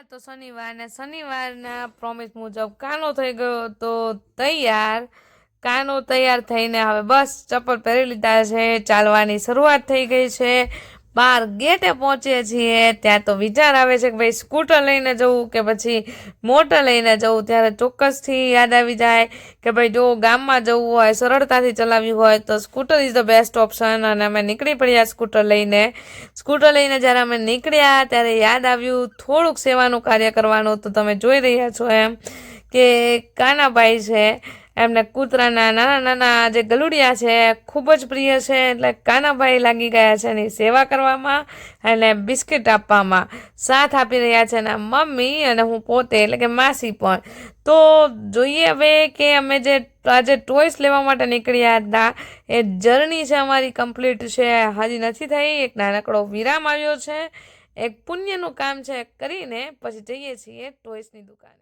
તો શનિવારના પ્રોમિસ મુજબ કાનો થઈ ગયો તો તૈયાર. કાનો તૈયાર થઈને હવે બસ ચપ્પલ પહેરી લીધા છે, ચાલવાની શરૂઆત થઈ ગઈ છે. બહાર ગેટે પહોંચીએ છીએ ત્યાં તો વિચાર આવે છે કે ભાઈ સ્કૂટર લઈને જવું કે પછી મોટર લઈને જવું. ત્યારે ચોક્કસથી યાદ આવી જાય કે ભાઈ જો ગામમાં જવું હોય, સરળતાથી ચલાવવી હોય તો scooter is the best option. અને અમે નીકળી પડ્યા સ્કૂટર લઈને જ્યારે અમે નીકળ્યા ત્યારે યાદ આવ્યું થોડુંક સેવાનું કાર્ય કરવાનું. તો તમે જોઈ રહ્યા છો એમ કે કાનાભાઈ છે, એમને કૂતરાના નાના નાના જે ગલુડિયા છે ખૂબ જ પ્રિય છે. એટલે કાનાભાઈ લાગી ગયા છે એની સેવા કરવામાં અને બિસ્કિટ આપવામાં. સાથ આપી રહ્યા છે એના મમ્મી અને હું પોતે એટલે કે માસી પણ. તો જોઈએ હવે કે અમે જે આજે ટોયસ લેવા માટે નીકળ્યા હતા એ જર્ની છે અમારી કમ્પ્લીટ છે, હજી નથી થઈ. એક નાનકડો વિરામ આવ્યો છે, એક પુણ્યનું કામ છે કરીને પછી જઈએ છીએ ટોયસની દુકાને.